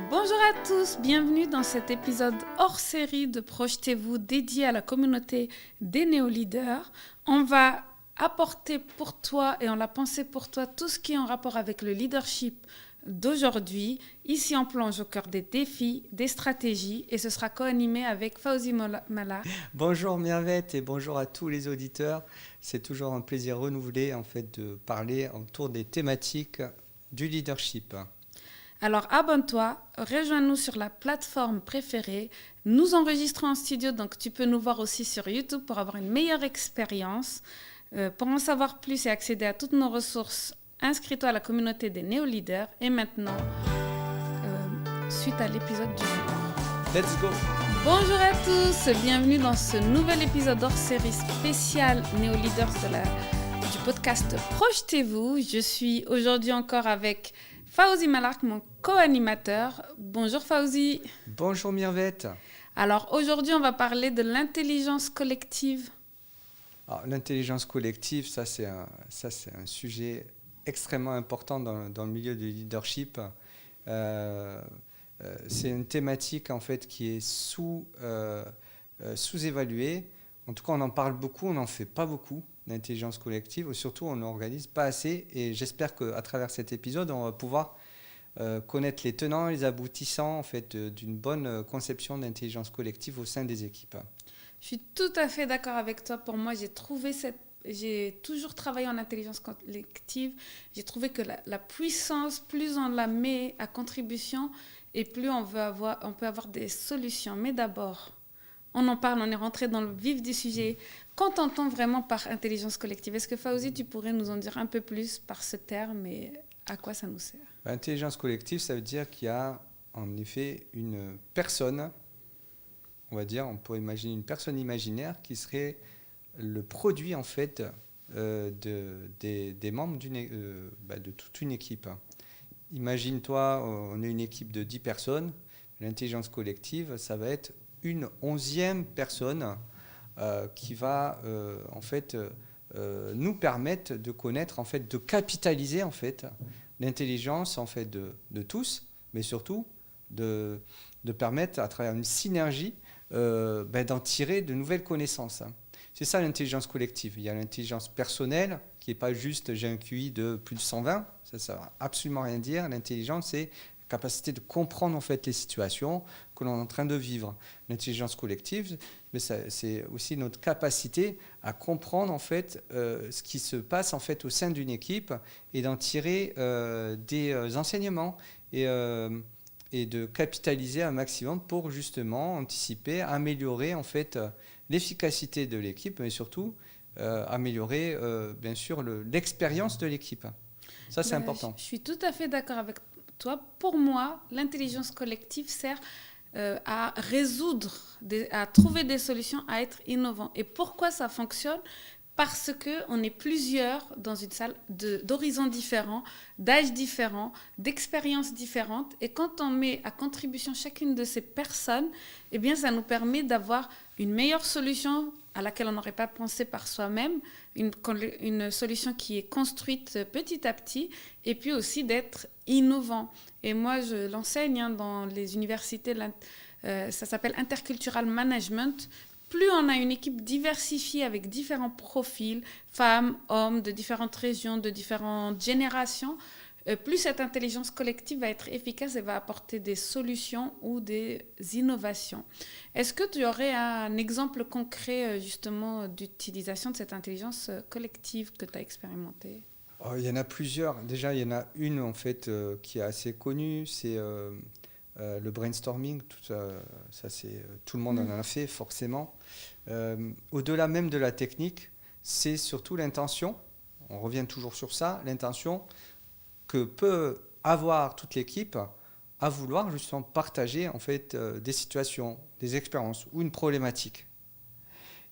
Bonjour à tous, bienvenue dans cet épisode hors série de Projetez-vous dédié à la communauté des néo-leaders. On va apporter pour toi et on l'a pensé pour toi tout ce qui est en rapport avec le leadership d'aujourd'hui. Ici, on plonge au cœur des défis, des stratégies et ce sera co-animé avec Fawzi Mala. Bonjour Mervette et bonjour à tous les auditeurs. C'est toujours un plaisir renouvelé de parler autour des thématiques du leadership. Alors abonne-toi, rejoins-nous sur la plateforme préférée. Nous enregistrons en studio, donc tu peux nous voir aussi sur YouTube pour avoir une meilleure expérience. Pour en savoir plus et accéder à toutes nos ressources, inscris-toi à la communauté des néo-leaders. Et maintenant, suite à l'épisode du jour. Let's go! Bonjour à tous, bienvenue dans ce nouvel épisode hors série spécial néo-leaders du podcast Projetez-vous. Je suis aujourd'hui encore avec Fawzi Malark, mon co-animateur. Bonjour Fawzi. Bonjour Mervette. Alors aujourd'hui, on va parler de l'intelligence collective. Alors, l'intelligence collective, ça c'est un sujet extrêmement important dans le milieu du leadership. C'est une thématique en fait qui est sous-évaluée. En tout cas, on en parle beaucoup, on n'en fait pas beaucoup, l'intelligence collective, ou surtout on n'organise pas assez. Et j'espère qu'à travers cet épisode, on va pouvoir connaître les tenants et les aboutissants en fait, d'une bonne conception d'intelligence collective au sein des équipes. Je suis tout à fait d'accord avec toi. Pour moi, j'ai toujours travaillé en intelligence collective. J'ai trouvé que la puissance, plus on la met à contribution, et plus on peut avoir des solutions. Mais d'abord, on en parle, on est rentré dans le vif du sujet. Qu'entend-on vraiment par intelligence collective? Est-ce que Fawzi, tu pourrais nous en dire un peu plus par ce terme et à quoi ça nous sert? L'intelligence collective, ça veut dire qu'il y a en effet une personne, on pourrait imaginer une personne imaginaire qui serait le produit en fait des membres de toute une équipe. Imagine-toi, on est une équipe de 10 personnes. L'intelligence collective, ça va être une 11e personne qui va nous permettre de connaître, de capitaliser l'intelligence de tous, mais surtout de permettre à travers une synergie d'en tirer de nouvelles connaissances. C'est ça l'intelligence collective. Il y a l'intelligence personnelle qui n'est pas juste j'ai un QI de plus de 120, ça ne veut absolument rien dire. L'intelligence, c'est la capacité de comprendre les situations que l'on est en train de vivre. L'intelligence collective, mais c'est aussi notre capacité à comprendre ce qui se passe au sein d'une équipe et d'en tirer des enseignements et de capitaliser un maximum pour justement anticiper, améliorer l'efficacité de l'équipe, mais surtout améliorer bien sûr l'expérience de l'équipe. Ça, c'est important. Je suis tout à fait d'accord avec toi. Pour moi, l'intelligence collective sert à à trouver des solutions, à être innovant. Et pourquoi ça fonctionne? Parce qu'on est plusieurs dans une salle d'horizons différents, d'âges différents, d'expériences différentes. Et quand on met à contribution chacune de ces personnes, eh bien, ça nous permet d'avoir une meilleure solution à laquelle on n'aurait pas pensé par soi-même, une solution qui est construite petit à petit, et puis aussi d'être innovant. Et moi, je l'enseigne dans les universités, ça s'appelle Intercultural Management. Plus on a une équipe diversifiée avec différents profils, femmes, hommes, de différentes régions, de différentes générations, plus cette intelligence collective va être efficace et va apporter des solutions ou des innovations. Est-ce que tu aurais un exemple concret justement d'utilisation de cette intelligence collective que tu as expérimentée? Il y en a plusieurs. Déjà, il y en a une qui est assez connue, c'est le brainstorming. Tout le monde en a fait forcément. Au-delà même de la technique, c'est surtout l'intention. On revient toujours sur ça, l'intention que peut avoir toute l'équipe à vouloir justement partager des situations, des expériences ou une problématique.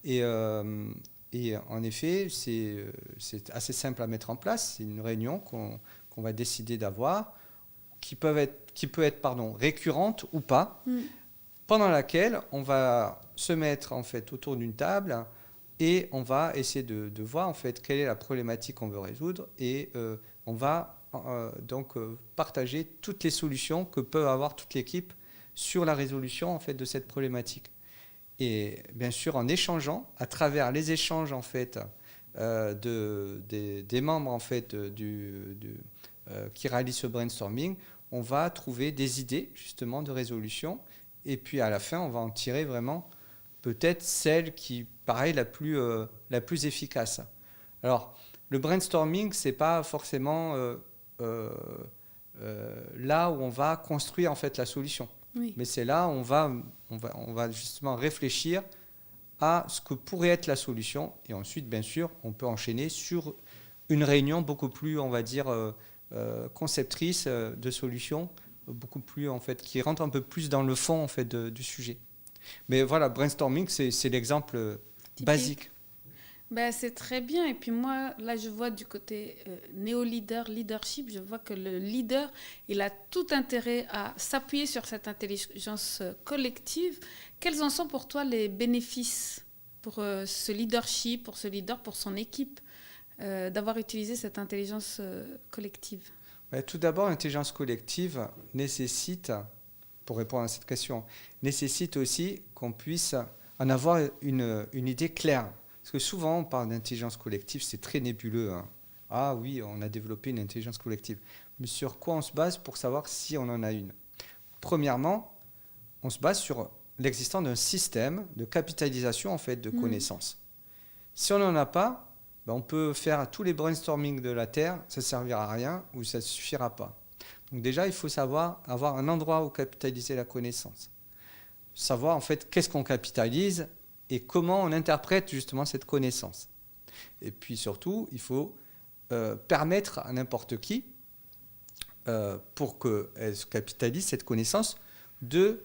Et en effet, c'est assez simple à mettre en place. C'est une réunion qu'on va décider d'avoir, qui peut être récurrente ou pas, pendant laquelle on va se mettre autour d'une table et on va essayer de voir quelle est la problématique qu'on veut résoudre et on va partager toutes les solutions que peut avoir toute l'équipe sur la résolution en fait de cette problématique. Et bien sûr, en échangeant, à travers les échanges en fait des membres en fait qui réalisent ce brainstorming, on va trouver des idées justement de résolution. Et puis à la fin, on va en tirer vraiment peut-être celle qui paraît la plus efficace. Alors, le brainstorming, c'est pas forcément là où on va construire en fait la solution. Oui. Mais c'est là où on va justement réfléchir à ce que pourrait être la solution. Et ensuite, bien sûr, on peut enchaîner sur une réunion beaucoup plus, on va dire, conceptrice de solutions, beaucoup plus, en fait, qui rentre un peu plus dans le fond, en fait, du sujet. Mais voilà, brainstorming, c'est l'exemple basique. Ben, c'est très bien. Et puis moi, là, je vois du côté leadership, je vois que le leader, il a tout intérêt à s'appuyer sur cette intelligence collective. Quels en sont pour toi les bénéfices pour ce leadership, pour ce leader, pour son équipe, d'avoir utilisé cette intelligence collective? Tout d'abord, l'intelligence collective nécessite, pour répondre à cette question, nécessite aussi qu'on puisse en avoir une idée claire. Parce que souvent, on parle d'intelligence collective, c'est très nébuleux. Hein. Ah oui, on a développé une intelligence collective. Mais sur quoi on se base pour savoir si on en a une? Premièrement, on se base sur l'existence d'un système de capitalisation en fait, de connaissances. Si on n'en a pas, on peut faire tous les brainstorming de la Terre, ça ne servira à rien ou ça ne suffira pas. Donc déjà, il faut savoir avoir un endroit où capitaliser la connaissance. Savoir en fait qu'est-ce qu'on capitalise et comment on interprète justement cette connaissance. Et puis surtout, il faut permettre à n'importe qui, pour qu'elle capitalise cette connaissance, de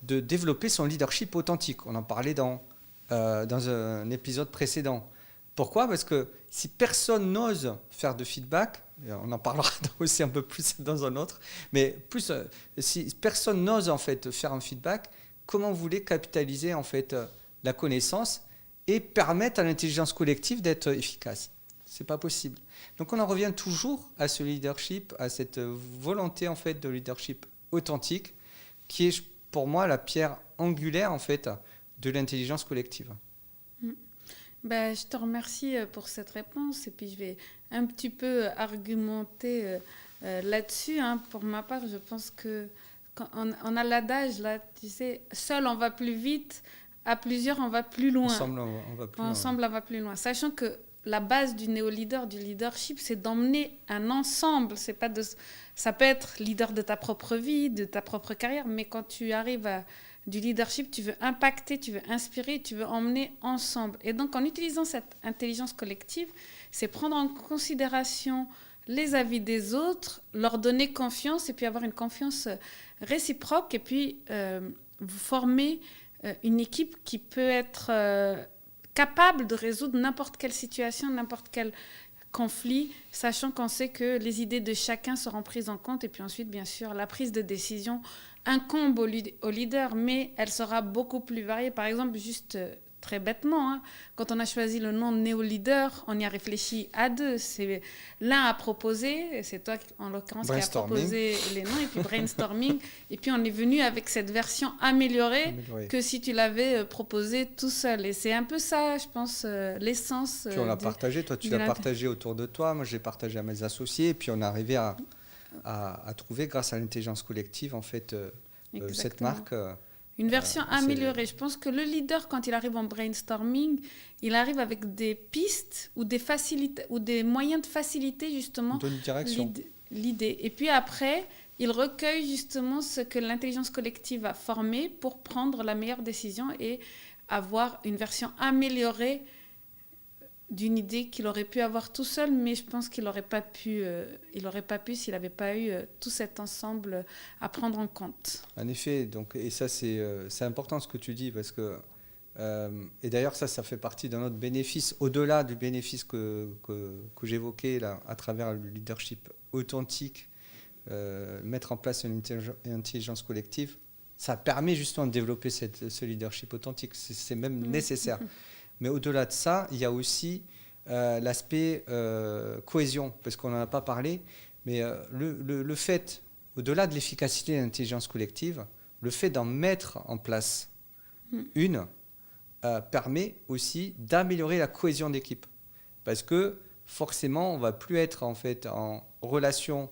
développer son leadership authentique. On en parlait dans un épisode précédent. Pourquoi? Parce que si personne n'ose faire de feedback, et on en parlera aussi un peu plus dans un autre, mais plus, si personne n'ose en fait faire un feedback, comment vous voulez capitaliser en fait la connaissance et permettre à l'intelligence collective d'être efficace? C'est pas possible. Donc on en revient toujours à ce leadership, à cette volonté en fait de leadership authentique, qui est pour moi la pierre angulaire en fait de l'intelligence collective. Ben, je te remercie pour cette réponse et puis je vais un petit peu argumenter là-dessus. Hein. Pour ma part, je pense que quand on a l'adage là, tu sais, seul on va plus vite, à plusieurs on va plus loin. Ensemble on va plus loin. Ensemble on va plus loin. Sachant que la base du néo-leader, du leadership, c'est d'emmener un ensemble. C'est pas ça peut être leader de ta propre vie, de ta propre carrière, mais quand tu arrives à du leadership, tu veux impacter, tu veux inspirer, tu veux emmener ensemble. Et donc, en utilisant cette intelligence collective, c'est prendre en considération les avis des autres, leur donner confiance et puis avoir une confiance réciproque et puis vous former une équipe qui peut être capable de résoudre n'importe quelle situation, n'importe quel conflit, sachant qu'on sait que les idées de chacun seront prises en compte et puis ensuite, bien sûr, la prise de décision incombe au leader, mais elle sera beaucoup plus variée. Par exemple, juste très bêtement, hein, quand on a choisi le nom néo-leader, on y a réfléchi à deux. C'est l'un a proposé, c'est toi en l'occurrence qui a proposé les noms, et puis brainstorming, et puis on est venu avec cette version améliorée que si tu l'avais proposé tout seul. Et c'est un peu ça, je pense, l'essence. Puis on l'a partagé, toi tu l'as partagé autour de toi, moi j'ai partagé à mes associés, et puis on est arrivé à trouver, grâce à l'intelligence collective, en fait, cette marque. Une version améliorée. Je pense que le leader, quand il arrive en brainstorming, il arrive avec des pistes ou des moyens de faciliter justement l'idée. Et puis après, il recueille justement ce que l'intelligence collective a formé pour prendre la meilleure décision et avoir une version améliorée d'une idée qu'il aurait pu avoir tout seul, mais je pense qu'il n'aurait pas pu s'il n'avait pas eu tout cet ensemble à prendre en compte. En effet, donc, et ça c'est important ce que tu dis, parce que, et d'ailleurs ça fait partie d'un autre bénéfice, au-delà du bénéfice que j'évoquais là, à travers le leadership authentique, mettre en place une intelligence collective, ça permet justement de développer ce leadership authentique, c'est même nécessaire. Mais au-delà de ça, il y a aussi l'aspect cohésion, parce qu'on n'en a pas parlé, Mais le fait, au-delà de l'efficacité de l'intelligence collective, le fait d'en mettre en place une permet aussi d'améliorer la cohésion d'équipe. Parce que forcément, on ne va plus être en fait en relation,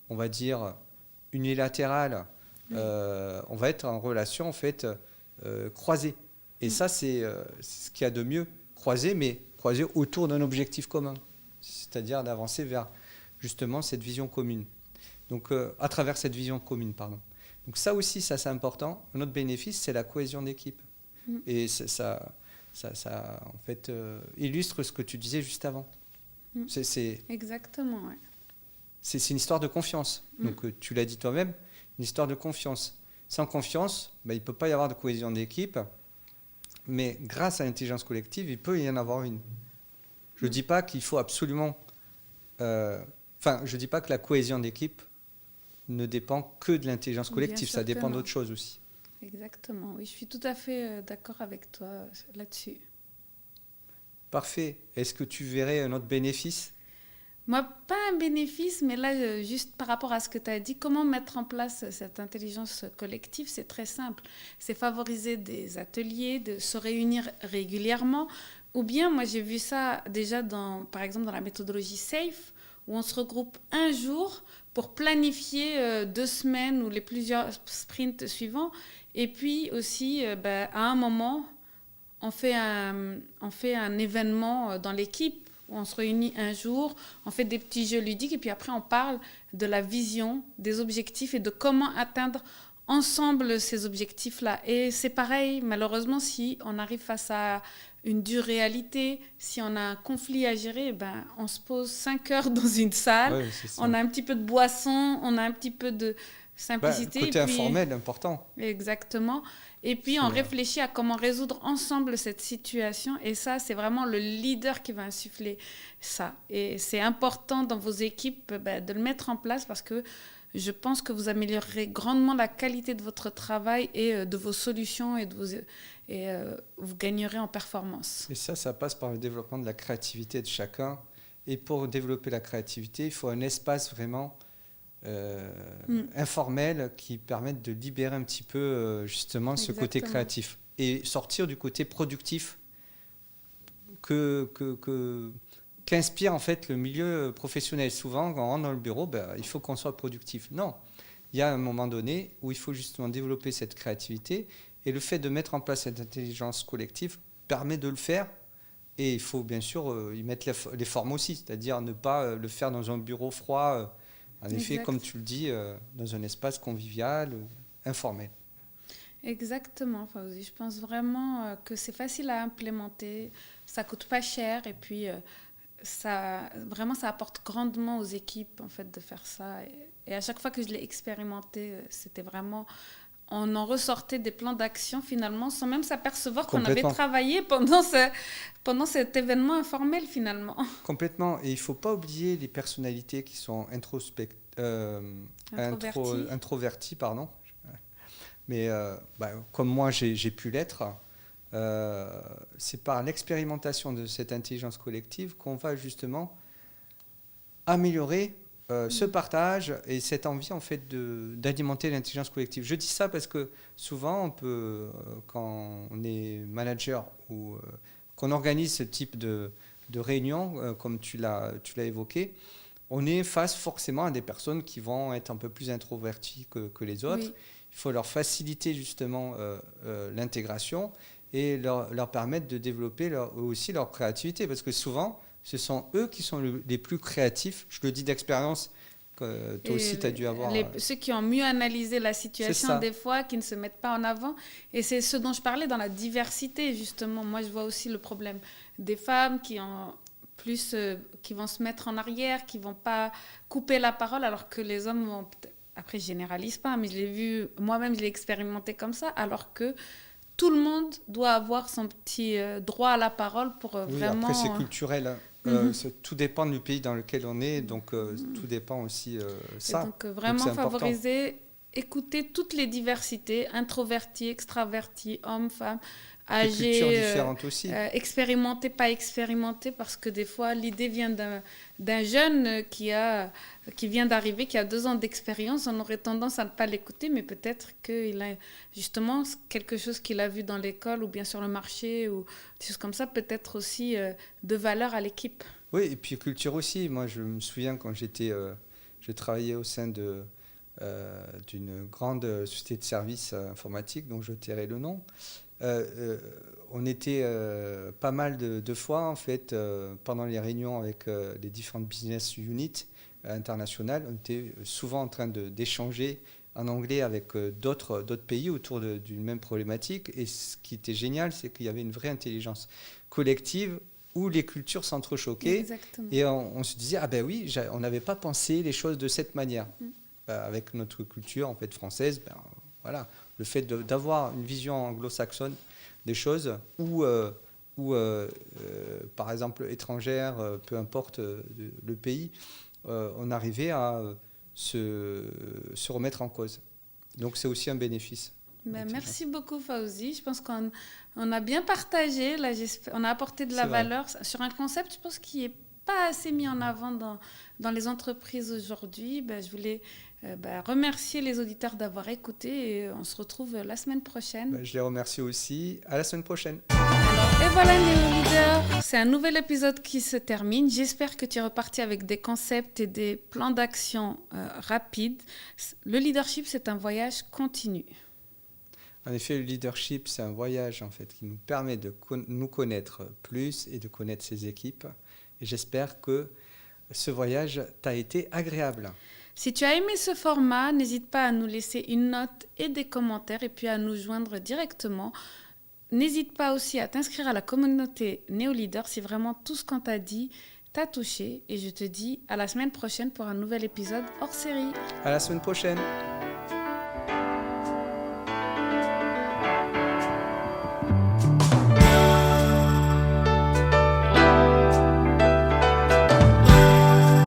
on va dire, unilatérale. On va être en relation en fait croisée. Et ça, c'est ce qu'il y a de mieux. Croisée, mais croisée autour d'un objectif commun. C'est-à-dire d'avancer vers justement cette vision commune. Donc, à travers cette vision commune, pardon. Donc ça aussi, ça c'est important. Un autre bénéfice, c'est la cohésion d'équipe. Et ça en fait, illustre ce que tu disais juste avant. Exactement, ouais. C'est une histoire de confiance. Donc tu l'as dit toi-même, une histoire de confiance. Sans confiance, il ne peut pas y avoir de cohésion d'équipe. Mais grâce à l'intelligence collective, il peut y en avoir une. Je ne dis pas qu'il faut absolument... je ne dis pas que la cohésion d'équipe ne dépend que de l'intelligence collective. Ça dépend d'autres choses aussi. Exactement, oui, je suis tout à fait d'accord avec toi là-dessus. Parfait. Est-ce que tu verrais un autre bénéfice ? Moi, pas un bénéfice, mais là, juste par rapport à ce que tu as dit, comment mettre en place cette intelligence collective, c'est très simple. C'est favoriser des ateliers, de se réunir régulièrement. Ou bien, moi, j'ai vu ça déjà, par exemple, dans la méthodologie SAFE, où on se regroupe un jour pour planifier 2 semaines ou les plusieurs sprints suivants. Et puis aussi, à un moment, on fait un événement dans l'équipe où on se réunit un jour, on fait des petits jeux ludiques et puis après on parle de la vision, des objectifs et de comment atteindre ensemble ces objectifs-là. Et c'est pareil, malheureusement, si on arrive face à une dure réalité, si on a un conflit à gérer, on se pose 5 heures dans une salle, on a un petit peu de boisson, on a un petit peu de simplicité. Côté informel, important. Exactement. Et puis, on réfléchit à comment résoudre ensemble cette situation. Et ça, c'est vraiment le leader qui va insuffler ça. Et c'est important dans vos équipes de le mettre en place parce que je pense que vous améliorerez grandement la qualité de votre travail et de vos solutions et vous gagnerez en performance. Et ça passe par le développement de la créativité de chacun. Et pour développer la créativité, il faut un espace vraiment informel qui permette de libérer un petit peu justement ce côté créatif et sortir du côté productif qu'inspire en fait le milieu professionnel. Souvent, quand on rentre dans le bureau, il faut qu'on soit productif. Non, il y a un moment donné où il faut justement développer cette créativité et le fait de mettre en place cette intelligence collective permet de le faire. Et il faut bien sûr y mettre les formes aussi, c'est-à-dire ne pas le faire dans un bureau froid. En effet, comme tu le dis, dans un espace convivial ou informel. Exactement, Fawzi. Je pense vraiment que c'est facile à implémenter, ça ne coûte pas cher et puis ça apporte grandement aux équipes en fait, de faire ça. Et à chaque fois que je l'ai expérimenté, c'était vraiment... On en ressortait des plans d'action finalement sans même s'apercevoir qu'on avait travaillé pendant cet événement informel finalement. Complètement. Et il ne faut pas oublier les personnalités qui sont introverties. Pardon. Mais comme moi j'ai pu l'être, c'est par l'expérimentation de cette intelligence collective qu'on va justement améliorer ce partage et cette envie en fait d'alimenter l'intelligence collective. Je dis ça parce que souvent quand on est manager ou qu'on organise ce type de réunion, comme tu l'as évoqué, on est face forcément à des personnes qui vont être un peu plus introverties que les autres. Oui. Il faut leur faciliter justement l'intégration et leur permettre de développer aussi leur créativité parce que souvent ce sont eux qui sont les plus créatifs. Je le dis d'expérience, que toi aussi tu as dû avoir. Ceux qui ont mieux analysé la situation des fois, qui ne se mettent pas en avant. Et c'est ce dont je parlais dans la diversité, justement. Moi, je vois aussi le problème des femmes qui vont se mettre en arrière, qui ne vont pas couper la parole, alors que les hommes vont... Après, je ne généralise pas, mais je l'ai vu, moi-même, je l'ai expérimenté comme ça, alors que tout le monde doit avoir son petit droit à la parole pour vraiment... Après, c'est culturel. Tout dépend du pays dans lequel on est, donc tout dépend aussi ça. Donc vraiment favoriser écouter toutes les diversités, introvertis, extravertis, hommes, femmes, Des âgés, cultures différentes aussi. expérimentés, pas expérimentés, parce que des fois, l'idée vient d'un jeune qui vient d'arriver, qui a 2 ans d'expérience. On aurait tendance à ne pas l'écouter, mais peut-être qu'il a justement quelque chose qu'il a vu dans l'école ou bien sur le marché ou des choses comme ça, peut-être aussi de valeur à l'équipe. Oui, et puis culture aussi. Moi, je me souviens quand je travaillais au sein d'une grande société de services informatiques, dont je tairai le nom. On était pas mal de fois, en fait, pendant les réunions avec les différentes business units internationales, on était souvent en train d'échanger en anglais avec d'autres pays autour d'une même problématique. Et ce qui était génial, c'est qu'il y avait une vraie intelligence collective où les cultures s'entrechoquaient. Exactement. Et on se disait, ah ben oui, on n'avait pas pensé les choses de cette manière. Avec notre culture, en fait, française, voilà, le fait d'avoir une vision anglo-saxonne des choses ou par exemple étrangère, peu importe le pays, on arrivait à se remettre en cause. Donc c'est aussi un bénéfice. Merci beaucoup Fawzi. Je pense qu'on a bien partagé, là, on a apporté de la valeur sur un concept, je pense, qui n'est pas assez mis en avant dans les entreprises aujourd'hui. Je voulais remercier les auditeurs d'avoir écouté et on se retrouve la semaine prochaine. Je les remercie aussi. À la semaine prochaine. Et voilà NéoLeader, c'est un nouvel épisode qui se termine. J'espère que tu es reparti avec des concepts et des plans d'action rapides. Le leadership, c'est un voyage continu. En effet, le leadership, c'est un voyage en fait, qui nous permet de nous connaître plus et de connaître ses équipes. Et j'espère que ce voyage t'a été agréable. Si tu as aimé ce format, n'hésite pas à nous laisser une note et des commentaires et puis à nous joindre directement. N'hésite pas aussi à t'inscrire à la communauté NéoLeader si vraiment tout ce qu'on t'a dit t'a touché. Et je te dis à la semaine prochaine pour un nouvel épisode hors série. À la semaine prochaine.